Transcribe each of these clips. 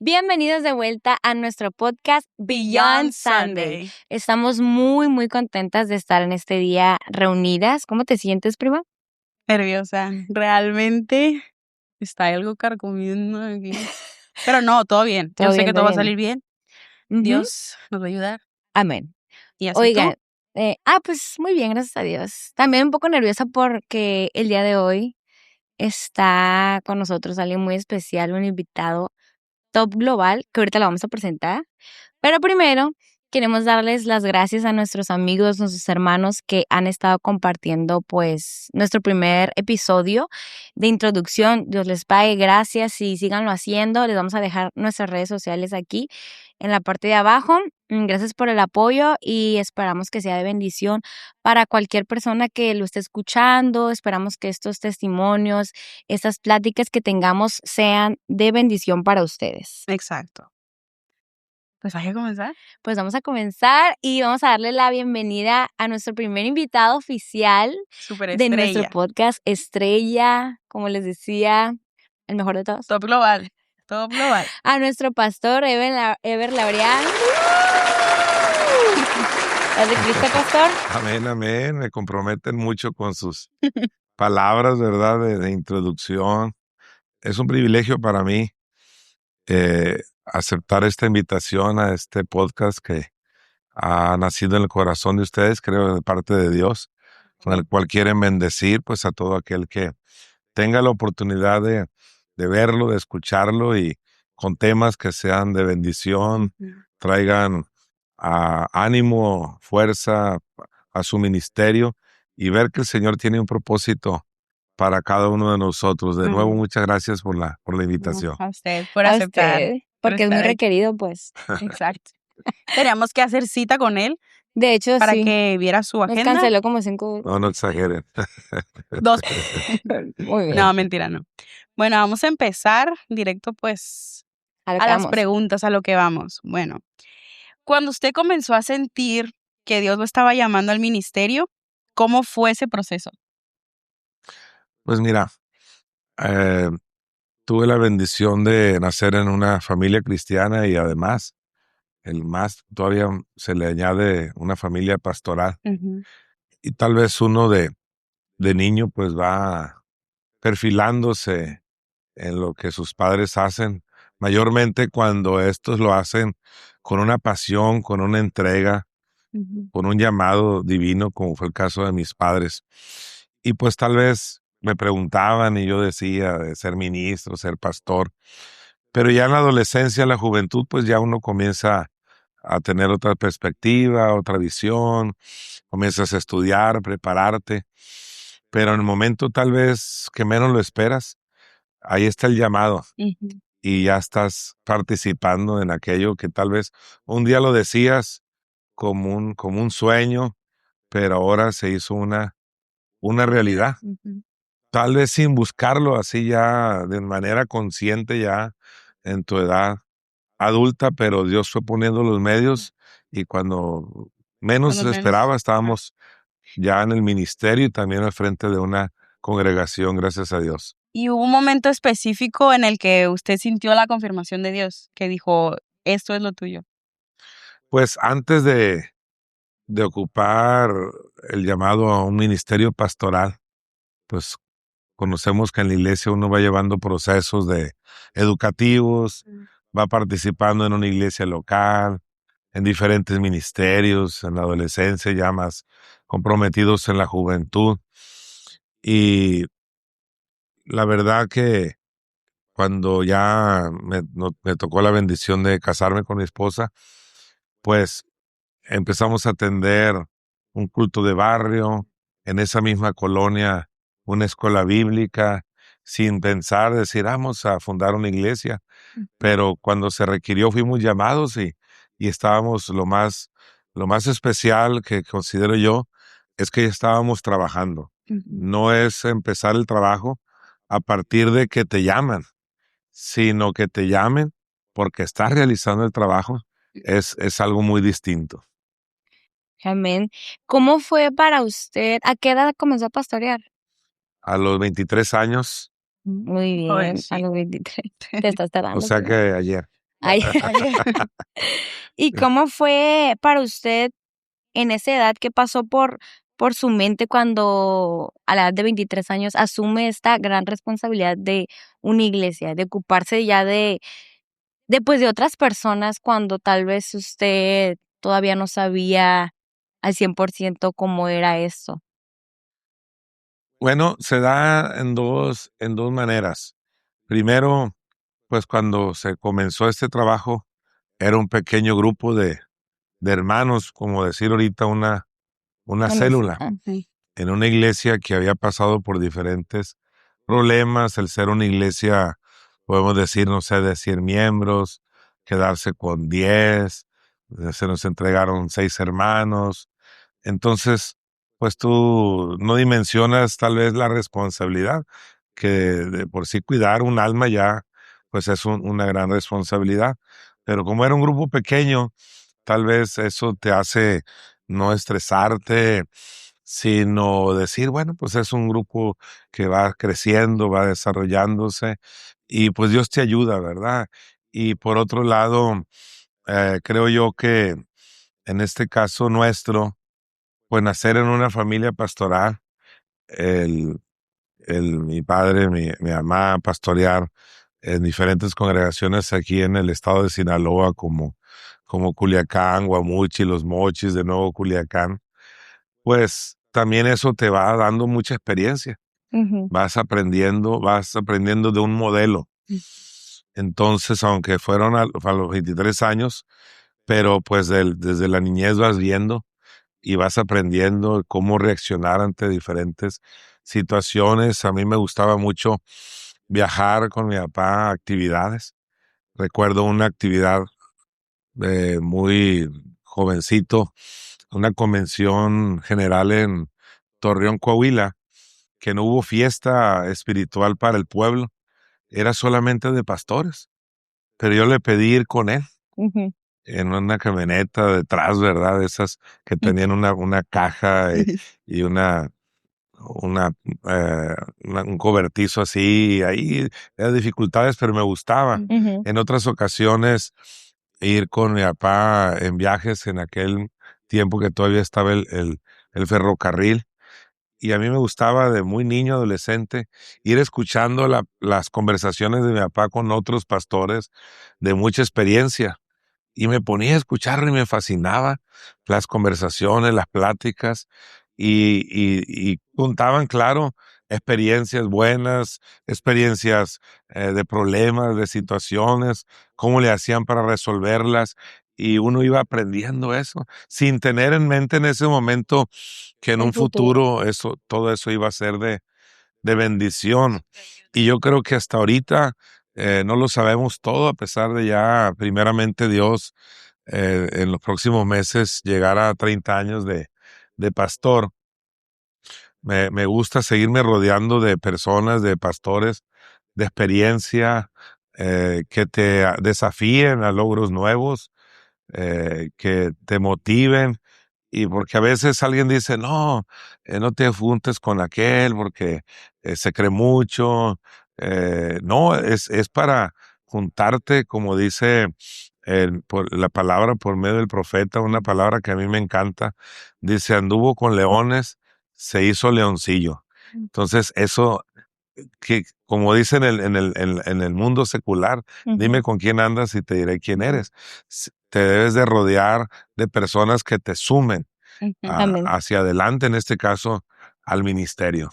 Bienvenidos de vuelta a nuestro podcast Beyond Sunday. Estamos muy, muy contentas de estar en este día reunidas. ¿Cómo te sientes, prima? Nerviosa. Realmente está algo carcomiendo aquí. Pero no, todo bien. Yo sé que todo va a salir bien. Dios nos va a ayudar. Amén. ¿Y así Oigan, tú? pues muy bien, gracias a Dios. También un poco nerviosa porque el día de hoy está con nosotros alguien muy especial, un invitado top global, que ahorita lo vamos a presentar. Pero primero, queremos darles las gracias a nuestros amigos, nuestros hermanos que han estado compartiendo pues nuestro primer episodio de introducción. Dios les pague, gracias y síganlo haciendo. Les vamos a dejar nuestras redes sociales aquí en la parte de abajo. Gracias por el apoyo y esperamos que sea de bendición para cualquier persona que lo esté escuchando. Esperamos que estos testimonios, estas pláticas que tengamos sean de bendición para ustedes. Exacto. Pues hay que comenzar. Pues vamos a comenzar y vamos a darle la bienvenida a nuestro primer invitado oficial de nuestro podcast Estrella, como les decía, el mejor de todos. Top global. Top global. A nuestro pastor Ever Laureán. ¿Estás de Cristo, pastor? Amén, amén. Me comprometen mucho con sus palabras, ¿verdad? De introducción. Es un privilegio para mí aceptar esta invitación a este podcast que ha nacido en el corazón de ustedes, creo, de parte de Dios, con el cual quieren bendecir pues a todo aquel que tenga la oportunidad de verlo, de escucharlo y con temas que sean de bendición, traigan ánimo, fuerza a su ministerio y ver que el Señor tiene un propósito para cada uno de nosotros. De nuevo, muchas gracias por la invitación. A usted, por aceptar. Usted, porque es muy requerido, pues. Exacto. Teníamos que hacer cita con él. De hecho, para sí. que viera su agenda. Nos canceló como 5. No exageren. 2. Muy bien. No, mentira, no. Bueno, vamos a empezar directo, pues, a las preguntas, a lo que vamos. Bueno, cuando usted comenzó a sentir que Dios lo estaba llamando al ministerio, ¿cómo fue ese proceso? Pues mira, tuve la bendición de nacer en una familia cristiana y además, todavía se le añade una familia pastoral. Y tal vez uno de niño pues va perfilándose en lo que sus padres hacen, mayormente cuando estos lo hacen con una pasión, con una entrega, con un llamado divino, como fue el caso de mis padres. Y pues tal vez me preguntaban y yo decía de ser ministro, ser pastor, pero ya en la adolescencia, en la juventud, pues ya uno comienza a tener otra perspectiva, otra visión, comienzas a estudiar, prepararte, pero en el momento tal vez que menos lo esperas, ahí está el llamado y ya estás participando en aquello que tal vez un día lo decías como un sueño, pero ahora se hizo una realidad. Tal vez sin buscarlo, así ya de manera consciente ya en tu edad adulta, pero Dios fue poniendo los medios y cuando menos esperaba estábamos ya en el ministerio y también al frente de una congregación, gracias a Dios. ¿Y hubo un momento específico en el que usted sintió la confirmación de Dios, que dijo, esto es lo tuyo? Pues antes de ocupar el llamado a un ministerio pastoral, pues conocemos que en la iglesia uno va llevando procesos educativos, va participando en una iglesia local, en diferentes ministerios, en la adolescencia ya más comprometidos en la juventud. Y la verdad que cuando ya me tocó la bendición de casarme con mi esposa, pues empezamos a atender un culto de barrio, en esa misma colonia, una escuela bíblica, sin pensar, decir, vamos a fundar una iglesia. Pero cuando se requirió, fuimos llamados y estábamos lo más especial que considero yo, es que ya estábamos trabajando. No es empezar el trabajo a partir de que te llaman, sino que te llamen porque estás realizando el trabajo, es algo muy distinto. Amén. ¿Cómo fue para usted? ¿A qué edad comenzó a pastorear? A los 23 años. Muy bien, a los 23. Te estás tardando. O sea que ayer. Ay. ¿Y cómo fue para usted en esa edad? ¿Qué pasó por su mente cuando a la edad de 23 años asume esta gran responsabilidad de una iglesia, de ocuparse ya pues, de otras personas cuando tal vez usted todavía no sabía al 100% cómo era esto? Bueno, se da en dos maneras. Primero, pues cuando se comenzó este trabajo, era un pequeño grupo de hermanos, como decir ahorita una célula, en una iglesia que había pasado por diferentes problemas, el ser una iglesia, podemos decir, no sé, de 100 miembros, quedarse con 10, se nos entregaron 6 hermanos. Entonces, pues tú no dimensionas tal vez la responsabilidad, que de por sí cuidar un alma ya, pues es una gran responsabilidad. Pero como era un grupo pequeño, tal vez eso te hace no estresarte, sino decir, bueno, pues es un grupo que va creciendo, va desarrollándose y pues Dios te ayuda, ¿verdad? Y por otro lado, creo yo que en este caso nuestro, pues nacer en una familia pastoral, el, mi padre, mi mamá pastorear en diferentes congregaciones aquí en el estado de Sinaloa, como Culiacán, Guamuchi, Los Mochis, de nuevo Culiacán, pues también eso te va dando mucha experiencia. Vas aprendiendo de un modelo. Entonces, aunque fueron a los 23 años, pero pues desde la niñez vas viendo y vas aprendiendo cómo reaccionar ante diferentes situaciones. A mí me gustaba mucho viajar con mi papá a actividades. Recuerdo una actividad muy jovencito, una convención general en Torreón, Coahuila, que no hubo fiesta espiritual para el pueblo, era solamente de pastores, pero yo le pedí ir con él en una camioneta detrás, ¿verdad? Esas que tenían una caja y una, un cobertizo así, ahí era dificultades, pero me gustaba. En otras ocasiones, ir con mi papá en viajes en aquel tiempo que todavía estaba el ferrocarril. Y a mí me gustaba de muy niño, adolescente, ir escuchando las conversaciones de mi papá con otros pastores de mucha experiencia. Y me ponía a escuchar y me fascinaba las conversaciones, las pláticas, y contaban, claro, experiencias buenas, experiencias de problemas, de situaciones, cómo le hacían para resolverlas, y uno iba aprendiendo eso, sin tener en mente en ese momento que en un futuro todo eso iba a ser de bendición. Y yo creo que hasta ahorita no lo sabemos todo, a pesar de ya, primeramente Dios, en los próximos meses llegar a 30 años de pastor. Me gusta seguirme rodeando de personas, de pastores, de experiencia, que te desafíen a logros nuevos, que te motiven. Y porque a veces alguien dice, no, no te juntes con aquel porque se cree mucho. No, es para juntarte, como dice por la palabra por medio del profeta, una palabra que a mí me encanta. Dice, anduvo con leones, se hizo leoncillo. Entonces, eso que, como dicen en el mundo secular, dime con quién andas y te diré quién eres. Te debes de rodear de personas que te sumen hacia adelante, en este caso, al ministerio.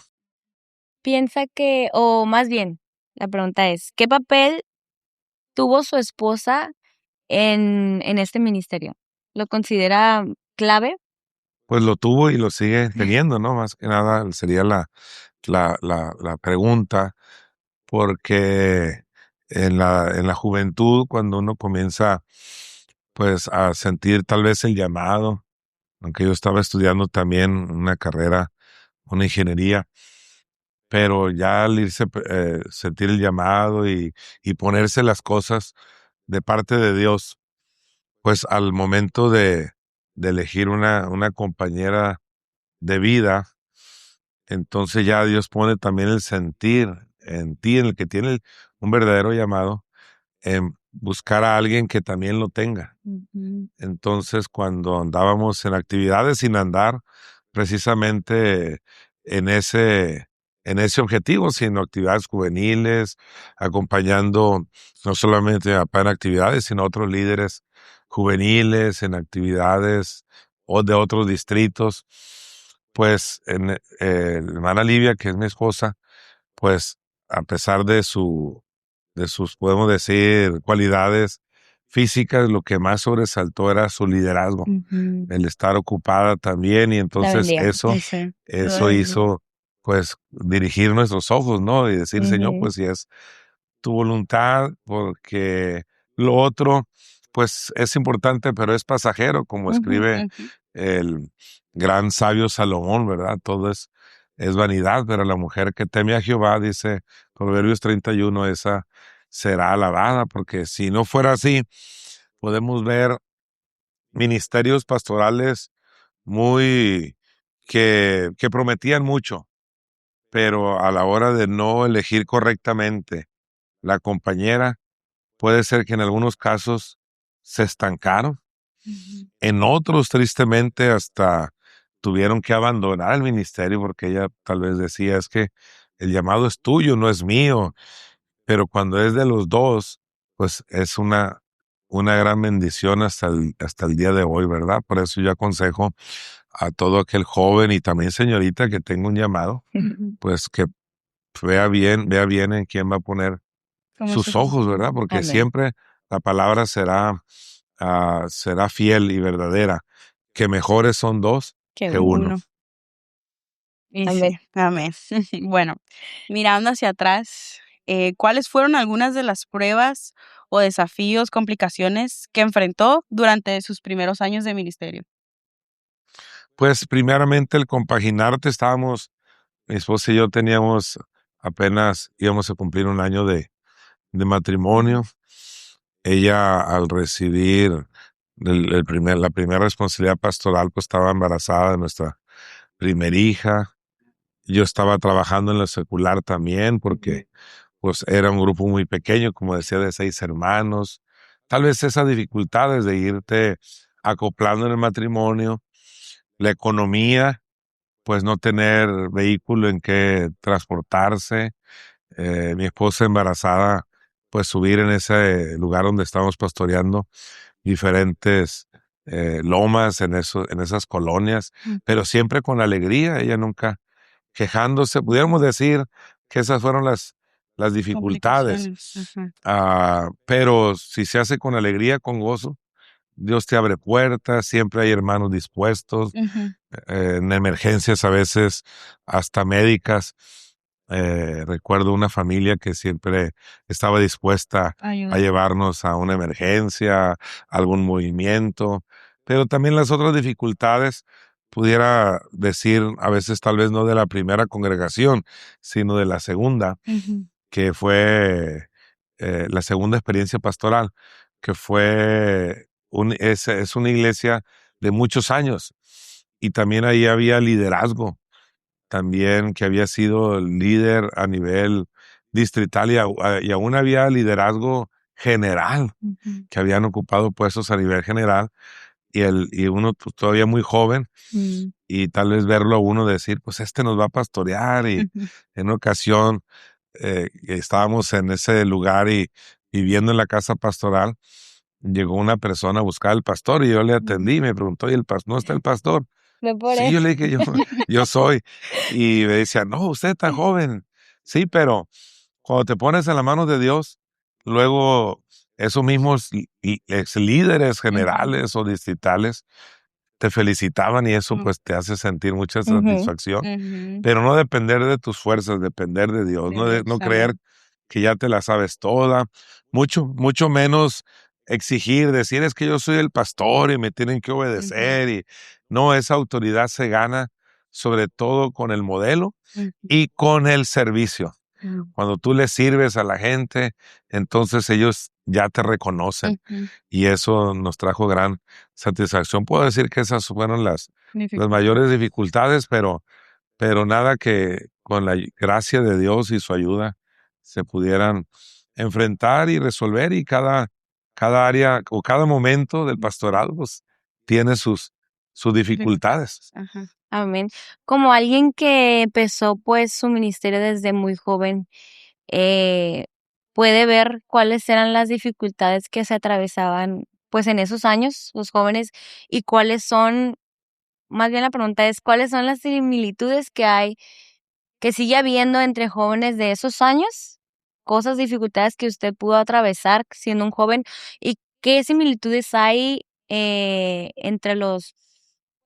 Piensa que, o más bien, la pregunta es, ¿qué papel tuvo su esposa en este ministerio? ¿Lo considera clave? Pues lo tuvo y lo sigue teniendo, ¿no? Más que nada sería la pregunta, porque en la juventud, cuando uno comienza, pues, a sentir tal vez el llamado, aunque yo estaba estudiando también una carrera, una ingeniería, pero ya al irse, sentir el llamado y ponerse las cosas de parte de Dios, pues al momento de elegir una compañera de vida, entonces ya Dios pone también el sentir en ti, en el que tiene un verdadero llamado, buscar a alguien que también lo tenga. Entonces, cuando andábamos en actividades sin andar precisamente en ese objetivo, sino actividades juveniles, acompañando no solamente a papá en actividades, sino a otros líderes juveniles en actividades o de otros distritos, pues la hermana Livia, que es mi esposa, pues a pesar de sus, podemos decir, cualidades físicas, lo que más sobresaltó era su liderazgo, el estar ocupada también, y entonces eso hizo, pues, dirigir nuestros ojos, ¿no? Y decir, Señor, pues si es tu voluntad, porque lo otro, pues es importante, pero es pasajero, como escribe el gran sabio Salomón, ¿verdad? Todo es vanidad, pero la mujer que teme a Jehová, dice Proverbios 31, esa será alabada, porque si no fuera así, podemos ver ministerios pastorales muy que prometían mucho, pero a la hora de no elegir correctamente la compañera, puede ser que en algunos casos se estancaron. En otros, tristemente, hasta tuvieron que abandonar el ministerio porque ella tal vez decía, es que el llamado es tuyo, no es mío. Pero cuando es de los dos, pues es una gran bendición hasta el día de hoy, ¿verdad? Por eso yo aconsejo a todo aquel joven y también señorita que tenga un llamado, pues que vea bien en quién va a poner sus ojos, ¿verdad? Porque siempre la palabra será fiel y verdadera, que mejores son dos que uno. Y sí, amén. Bueno, mirando hacia atrás, ¿cuáles fueron algunas de las pruebas o desafíos, complicaciones que enfrentó durante sus primeros años de ministerio? Pues primeramente el compaginarte, mi esposa y yo teníamos apenas, íbamos a cumplir un año de matrimonio. Ella, al recibir la primera responsabilidad pastoral, pues estaba embarazada de nuestra primera hija. Yo estaba trabajando en lo secular también porque pues era un grupo muy pequeño, como decía, de 6 hermanos. Tal vez esas dificultades de irte acoplando en el matrimonio, la economía, pues no tener vehículo en que transportarse. Mi esposa embarazada, pues subir en ese lugar donde estábamos pastoreando diferentes lomas en esas colonias, pero siempre con alegría, ella nunca quejándose. Pudiéramos decir que esas fueron las dificultades. Pero si se hace con alegría, con gozo, Dios te abre puertas, siempre hay hermanos dispuestos, en emergencias a veces hasta médicas. Recuerdo una familia que siempre estaba dispuesta a llevarnos a una emergencia, algún movimiento, pero también las otras dificultades, pudiera decir, a veces tal vez no de la primera congregación, sino de la segunda, que fue la segunda experiencia pastoral, que fue es una iglesia de muchos años, y también ahí había liderazgo, también que había sido el líder a nivel distrital y aún había liderazgo general, que habían ocupado puestos a nivel general, y uno pues, todavía muy joven, y tal vez verlo a uno decir, pues nos va a pastorear, y en una ocasión estábamos en ese lugar y viviendo en la casa pastoral, llegó una persona a buscar al pastor y yo le atendí y me preguntó, ¿y el pastor? ¿No está el pastor? Sí, yo le dije, yo soy. Y me decía, no, usted está joven. Sí, pero cuando te pones en las manos de Dios, luego esos mismos ex líderes generales o distritales te felicitaban y eso pues te hace sentir mucha satisfacción, pero no depender de tus fuerzas, depender de Dios, no creer que ya te la sabes toda, mucho menos exigir, decir es que yo soy el pastor y me tienen que obedecer, y no, esa autoridad se gana sobre todo con el modelo y con el servicio. Cuando tú le sirves a la gente, entonces ellos ya te reconocen, y eso nos trajo gran satisfacción. Puedo decir que esas fueron las mayores dificultades, pero nada que con la gracia de Dios y su ayuda se pudieran enfrentar y resolver, y cada cada área o cada momento del pastorado, pues tiene sus dificultades. Ajá. Amén. Como alguien que empezó pues su ministerio desde muy joven, puede ver cuáles eran las dificultades que se atravesaban pues en esos años los jóvenes y cuáles son, más bien la pregunta es, ¿cuáles son las similitudes que hay, que sigue habiendo entre jóvenes de esos años? Cosas, dificultades que usted pudo atravesar siendo un joven y qué similitudes hay entre los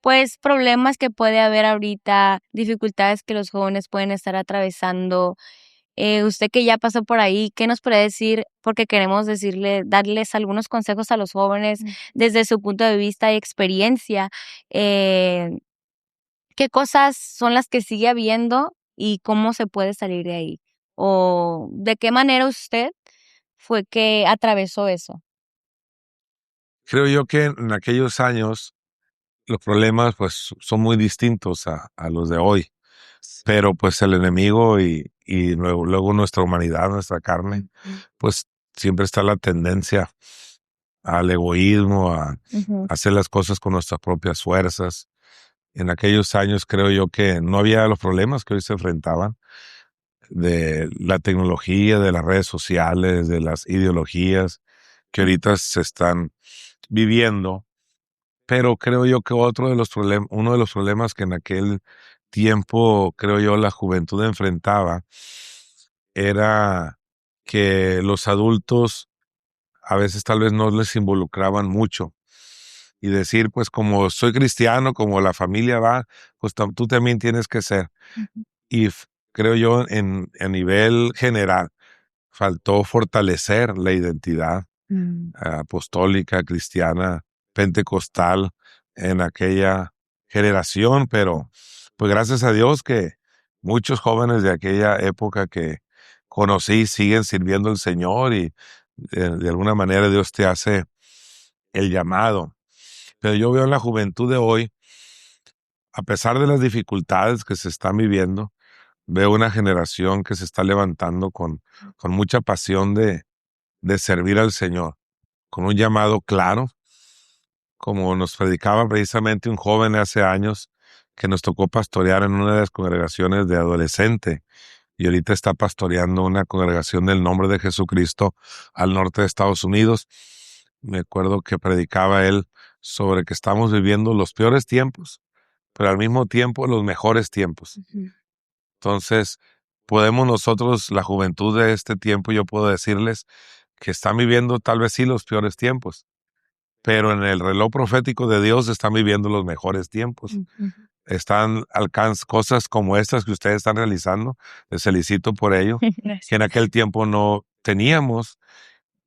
pues problemas que puede haber ahorita, dificultades que los jóvenes pueden estar atravesando. Usted que ya pasó por ahí, ¿qué nos puede decir? Porque queremos darles algunos consejos a los jóvenes desde su punto de vista y experiencia. Eh, ¿Qué cosas son las que sigue habiendo y cómo se puede salir de ahí? ¿O de qué manera usted fue que atravesó eso? Creo yo que en aquellos años los problemas pues son muy distintos a los de hoy, pero pues el enemigo y luego nuestra humanidad, nuestra carne, pues siempre está la tendencia al egoísmo, a hacer las cosas con nuestras propias fuerzas. En aquellos años creo yo que no había los problemas que hoy se enfrentaban de la tecnología, de las redes sociales, de las ideologías que ahorita se están viviendo. Pero creo yo que uno de los problemas que en aquel tiempo, creo yo, la juventud enfrentaba era que los adultos a veces tal vez no les involucraban mucho. Y decir, pues como soy cristiano, como la familia va, pues tú también tienes que ser. Y creo yo, a nivel general, faltó fortalecer la identidad apostólica, cristiana, pentecostal en aquella generación, pero pues gracias a Dios que muchos jóvenes de aquella época que conocí siguen sirviendo al Señor y de alguna manera Dios te hace el llamado. Pero yo veo en la juventud de hoy, a pesar de las dificultades que se están viviendo, veo una generación que se está levantando con mucha pasión de servir al Señor, con un llamado claro, como nos predicaba precisamente un joven hace años que nos tocó pastorear en una de las congregaciones de adolescente y ahorita está pastoreando una congregación del Nombre de Jesucristo al norte de Estados Unidos. Me acuerdo que predicaba él sobre que estamos viviendo los peores tiempos, pero al mismo tiempo los mejores tiempos. Entonces, podemos nosotros, la juventud de este tiempo, yo puedo decirles que están viviendo tal vez sí los peores tiempos, pero en el reloj profético de Dios están viviendo los mejores tiempos. Están cosas como estas que ustedes están realizando, les felicito por ello, que en aquel tiempo no teníamos,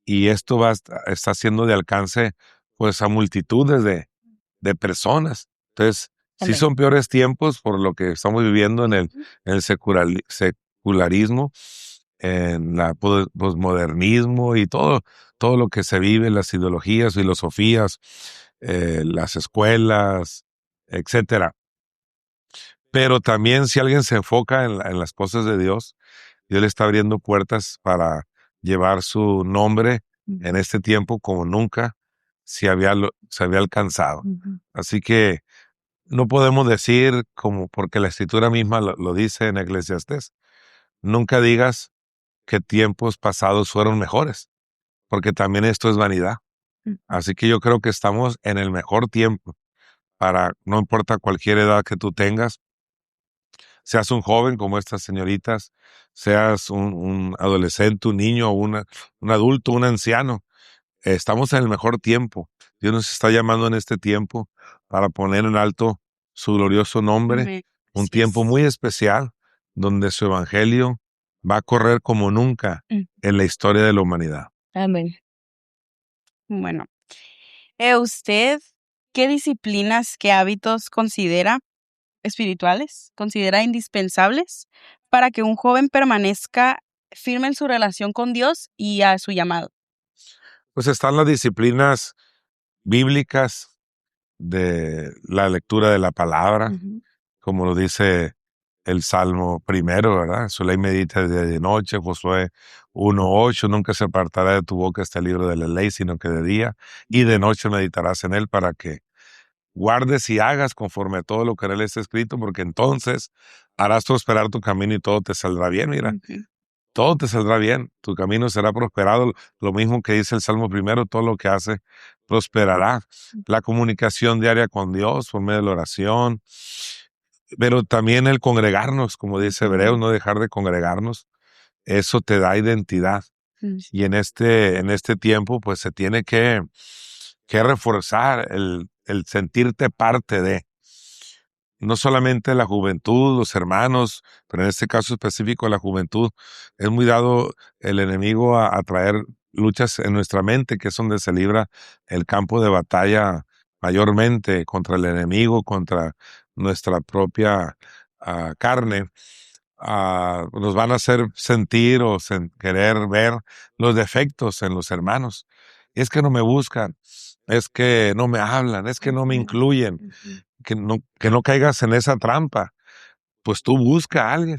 y esto está siendo de alcance pues a multitudes de personas. Entonces, sí son peores tiempos por lo que estamos viviendo en el secularismo, en la posmodernismo y todo lo que se vive, las ideologías, filosofías, las escuelas, etcétera. Pero también si alguien se enfoca en las cosas de Dios, Dios le está abriendo puertas para llevar su nombre en este tiempo como nunca se había alcanzado. Así que no podemos decir, como porque la Escritura misma lo dice en Eclesiastés, nunca digas que tiempos pasados fueron mejores, porque también esto es vanidad. Así que yo creo que estamos en el mejor tiempo no importa cualquier edad que tú tengas, seas un joven como estas señoritas, seas un adolescente, un niño, un adulto, un anciano. Estamos en el mejor tiempo. Dios nos está llamando en este tiempo para poner en alto su glorioso nombre. Un tiempo muy especial donde su evangelio va a correr como nunca en la historia de la humanidad. Amén. Bueno, ¿usted qué disciplinas, qué hábitos considera espirituales, considera indispensables para que un joven permanezca firme en su relación con Dios y a su llamado? Pues están las disciplinas bíblicas de la lectura de la palabra, como lo dice el Salmo primero, ¿verdad? Su ley medita de noche, Josué 1:8, nunca se apartará de tu boca este libro de la ley, sino que de día y de noche meditarás en él para que guardes y hagas conforme a todo lo que en él está escrito, porque entonces harás prosperar tu camino y todo te saldrá bien, mira. Todo te saldrá bien, tu camino será prosperado, lo mismo que dice el Salmo primero, todo lo que hace prosperará. La comunicación diaria con Dios por medio de la oración, pero también el congregarnos, como dice Hebreos, no dejar de congregarnos, eso te da identidad. Y en este tiempo, pues se tiene que reforzar el sentirte parte de, no solamente la juventud, los hermanos, pero en este caso específico la juventud. Es muy dado el enemigo a traer luchas en nuestra mente, que es donde se libra el campo de batalla mayormente contra el enemigo, contra nuestra propia carne. Nos van a hacer sentir o querer ver los defectos en los hermanos. Es que no me buscan, es que no me hablan, es que no me incluyen. Que no caigas en esa trampa. Pues tú busca a alguien.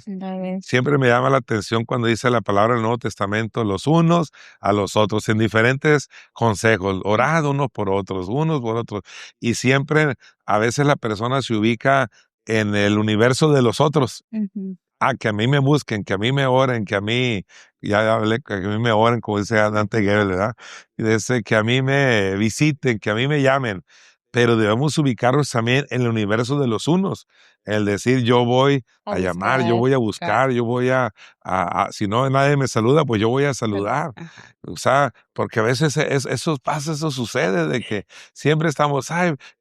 Siempre me llama la atención cuando dice la palabra del Nuevo Testamento, los unos a los otros, en diferentes consejos, orad unos por otros, unos por otros. Y siempre, a veces la persona se ubica en el universo de los otros. Que a mí me busquen, que a mí me oren, que a mí, ya hablé, que a mí me oren, como dice Dante Gebel, ¿verdad? Y dice que a mí me visiten, que a mí me llamen. Pero debemos ubicarnos también en el universo de los unos. El decir, yo voy a llamar, yo voy a buscar, yo voy si no nadie me saluda, pues yo voy a saludar. O sea, porque a veces eso pasa, eso sucede, de que siempre estamos,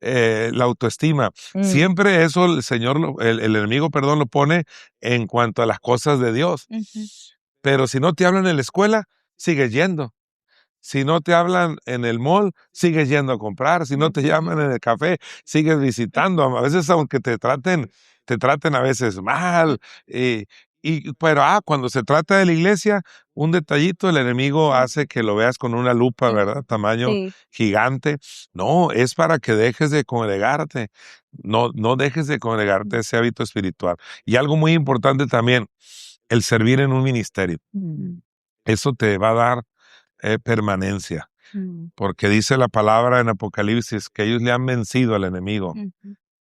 la autoestima. Siempre eso el Señor, el enemigo, perdón, lo pone en cuanto a las cosas de Dios. Pero si no te hablan en la escuela, sigues yendo. Si no te hablan en el mall, sigues yendo a comprar. Si no te llaman en el café, sigues visitando. A veces, aunque te traten a veces mal. Pero cuando se trata de la iglesia, un detallito, el enemigo hace que lo veas con una lupa, ¿verdad? Tamaño gigante. No, es para que dejes de congregarte. No dejes de congregarte ese hábito espiritual. Y algo muy importante también, el servir en un ministerio. Eso te va a dar permanencia, porque dice la palabra en Apocalipsis que ellos le han vencido al enemigo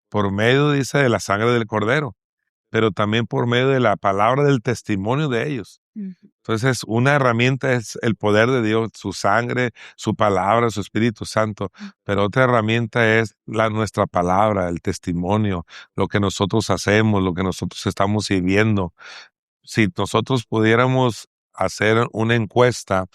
por medio, dice, de la sangre del Cordero, pero también por medio de la palabra del testimonio de ellos. Entonces, una herramienta es el poder de Dios, su sangre, su palabra, su Espíritu Santo, pero otra herramienta es nuestra palabra, el testimonio, lo que nosotros hacemos, lo que nosotros estamos viviendo. Si nosotros pudiéramos hacer una encuesta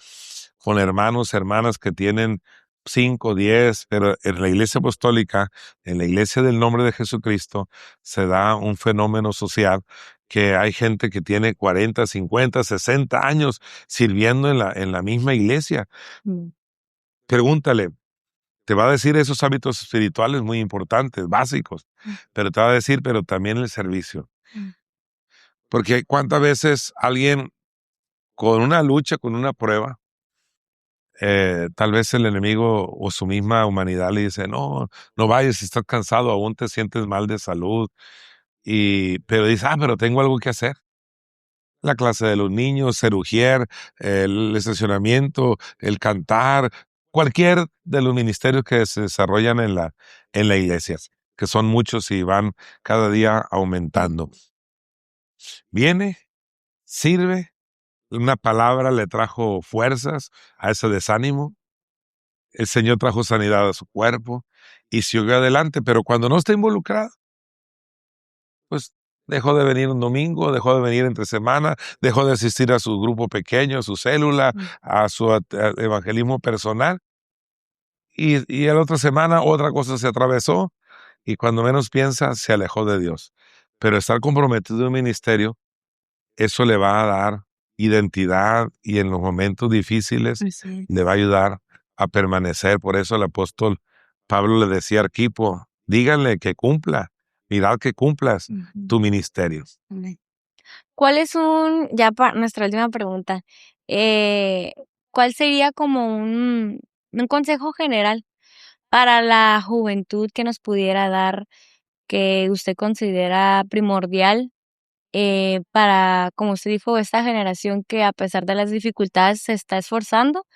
con hermanos, hermanas que tienen 5, 10, pero en la iglesia apostólica, en la iglesia del nombre de Jesucristo, se da un fenómeno social que hay gente que tiene 40, 50, 60 años sirviendo en la misma iglesia. Pregúntale, te va a decir esos hábitos espirituales muy importantes, básicos, pero te va a decir, pero también el servicio. Porque cuántas veces alguien con una lucha, con una prueba, tal vez el enemigo o su misma humanidad le dice, no vayas, si estás cansado, aún te sientes mal de salud. Pero dice, pero tengo algo que hacer. La clase de los niños, ser ujier, el estacionamiento, el cantar, cualquier de los ministerios que se desarrollan en la iglesia, que son muchos y van cada día aumentando. Viene, sirve, una palabra le trajo fuerzas a ese desánimo. El Señor trajo sanidad a su cuerpo y siguió adelante, pero cuando no está involucrado, pues dejó de venir un domingo, dejó de venir entre semana, dejó de asistir a su grupo pequeño, a su célula, a su evangelismo personal. Y la otra semana otra cosa se atravesó y cuando menos piensa se alejó de Dios. Pero estar comprometido en un ministerio, eso le va a dar identidad y en los momentos difíciles le va a ayudar a permanecer. Por eso el apóstol Pablo le decía a Arquipo, díganle que cumpla, mirad que cumplas tu ministerio. ¿Cuál es ya para nuestra última pregunta, cuál sería como un consejo general para la juventud que nos pudiera dar, que usted considera primordial para, como usted dijo, esta generación que a pesar de las dificultades se está esforzando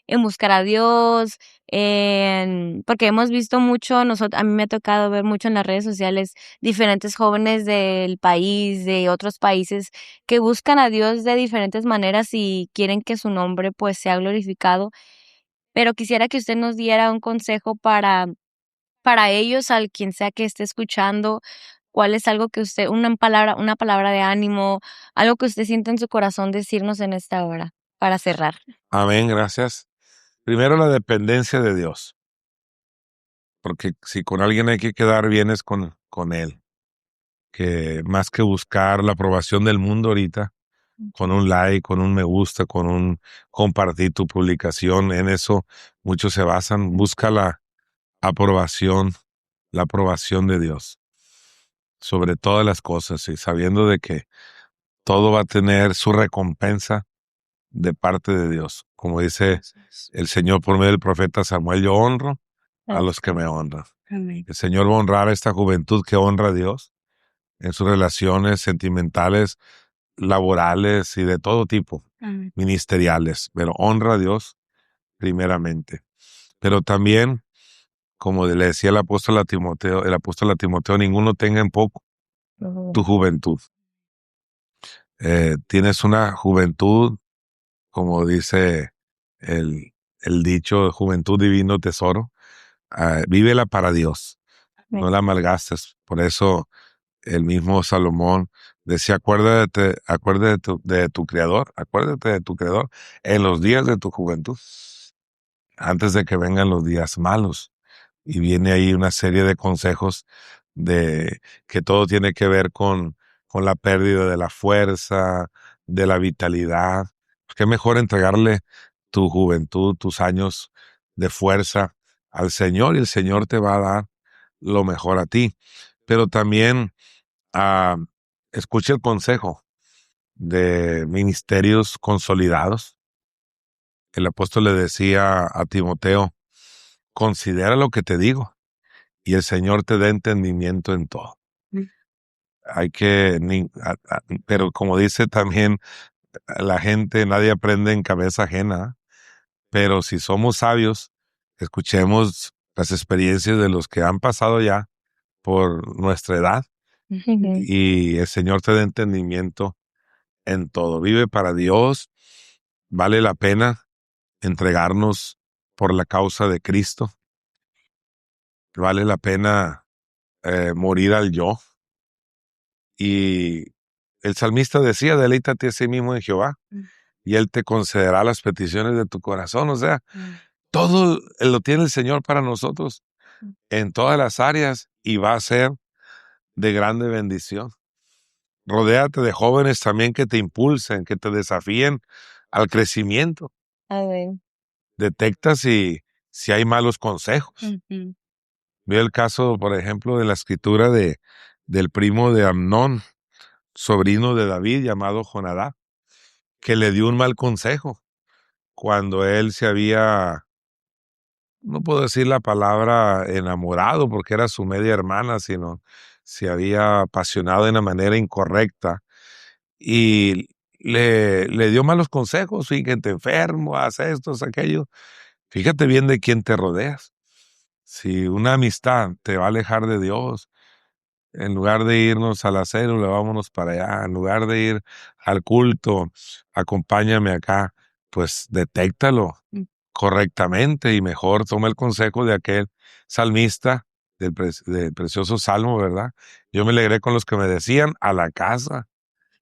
en buscar a Dios, porque hemos visto mucho, a mí me ha tocado ver mucho en las redes sociales diferentes jóvenes del país, de otros países, que buscan a Dios de diferentes maneras y quieren que su nombre pues sea glorificado. Pero quisiera que usted nos diera un consejo para ellos, al quien sea que esté escuchando. ¿Cuál es algo que usted, una palabra de ánimo, algo que usted sienta en su corazón decirnos en esta hora para cerrar? Amén, gracias. Primero, la dependencia de Dios, porque si con alguien hay que quedar bien es con Él, que más que buscar la aprobación del mundo ahorita, con un like, con un me gusta, con un compartir tu publicación, en eso muchos se basan. Busca aprobación, la aprobación de Dios sobre todas las cosas y sabiendo de que todo va a tener su recompensa de parte de Dios. Como dice el Señor por medio del profeta Samuel, yo honro a los que me honran. Amén. El Señor va a honrar a esta juventud que honra a Dios en sus relaciones sentimentales, laborales y de todo tipo, Amén. ministeriales, pero honra a Dios primeramente. Pero también, como le decía el apóstol a Timoteo, ninguno tenga en poco tu juventud. Tienes una juventud, como dice el dicho, juventud divino tesoro. Vívela para Dios, no la malgastes. Por eso el mismo Salomón decía, acuérdate de tu Creador en los días de tu juventud, antes de que vengan los días malos. Y viene ahí una serie de consejos de que todo tiene que ver con la pérdida de la fuerza, de la vitalidad. Qué mejor entregarle tu juventud, tus años de fuerza al Señor, y el Señor te va a dar lo mejor a ti. Pero también escuche el consejo de ministerios consolidados. El apóstol le decía a Timoteo, considera lo que te digo y el Señor te da entendimiento en todo. Hay que, pero como dice también la gente, nadie aprende en cabeza ajena, pero si somos sabios, escuchemos las experiencias de los que han pasado ya por nuestra edad y el Señor te da entendimiento en todo. Vive para Dios, vale la pena entregarnos por la causa de Cristo, vale la pena morir al yo. Y el salmista decía, deleítate a sí mismo en Jehová y Él te concederá las peticiones de tu corazón. O sea, todo lo tiene el Señor para nosotros en todas las áreas y va a ser de grande bendición. Rodéate de jóvenes también que te impulsen, que te desafíen al crecimiento. Amén. Detecta si hay malos consejos. Veo el caso, por ejemplo, de la escritura del primo de Amnón, sobrino de David, llamado Jonadab, que le dio un mal consejo cuando él se había, no puedo decir la palabra enamorado porque era su media hermana, sino se había apasionado de una manera incorrecta y le dio malos consejos, fíjate enfermo, haz esto, haz aquello. Fíjate bien de quién te rodeas. Si una amistad te va a alejar de Dios, en lugar de irnos a la célula, vámonos para allá. En lugar de ir al culto, acompáñame acá. Pues detéctalo correctamente y mejor toma el consejo de aquel salmista del precioso salmo, ¿verdad? Yo me alegré con los que me decían, a la casa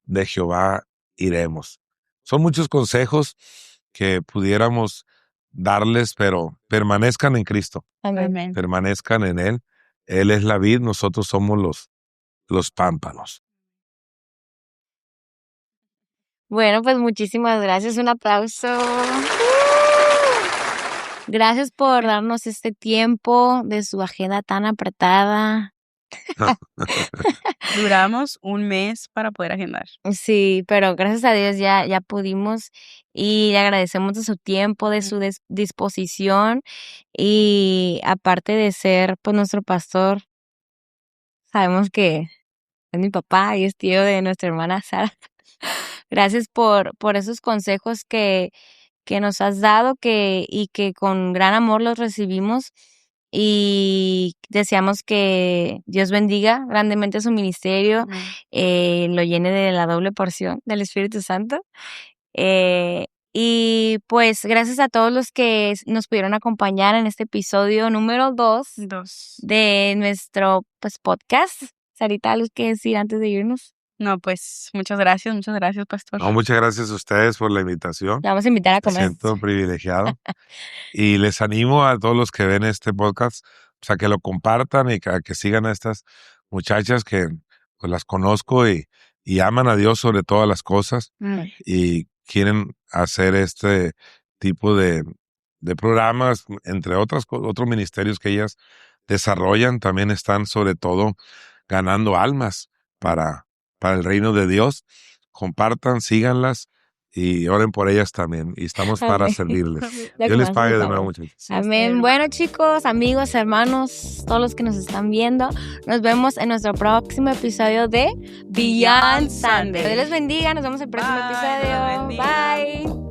de Jehová iremos. Son muchos consejos que pudiéramos darles, pero permanezcan en Cristo. Amén. Permanezcan en Él. Él es la vid, nosotros somos los pámpanos. Bueno, pues muchísimas gracias. Un aplauso. Gracias por darnos este tiempo de su agenda tan apretada. Duramos un mes para poder agendar. Sí, pero gracias a Dios ya pudimos y le agradecemos de su tiempo, de su disposición y aparte de ser pues nuestro pastor, sabemos que es mi papá y es tío de nuestra hermana Sara. Gracias por esos consejos que nos has dado y que con gran amor los recibimos. Y deseamos que Dios bendiga grandemente su ministerio, lo llene de la doble porción del Espíritu Santo. Y pues gracias a todos los que nos pudieron acompañar en este episodio número 2 de nuestro pues podcast. Sarita, ¿algo que decir antes de irnos? No, pues muchas gracias, pastor. No, muchas gracias a ustedes por la invitación. Le vamos a invitar a comer. Me siento privilegiado. Y les animo a todos los que ven este podcast pues, a que lo compartan y a que sigan a estas muchachas que pues, las conozco y aman a Dios sobre todas las cosas y quieren hacer este tipo de programas, entre otros ministerios que ellas desarrollan. También están sobre todo ganando almas para el reino de Dios. Compartan, síganlas y oren por ellas también. Y estamos para servirles. Dios les pague de nuevo, muchachos. Amén. Bueno, chicos, amigos, hermanos, todos los que nos están viendo, nos vemos en nuestro próximo episodio de Beyond Sunday. Dios les bendiga. Nos vemos en el próximo episodio. Bye.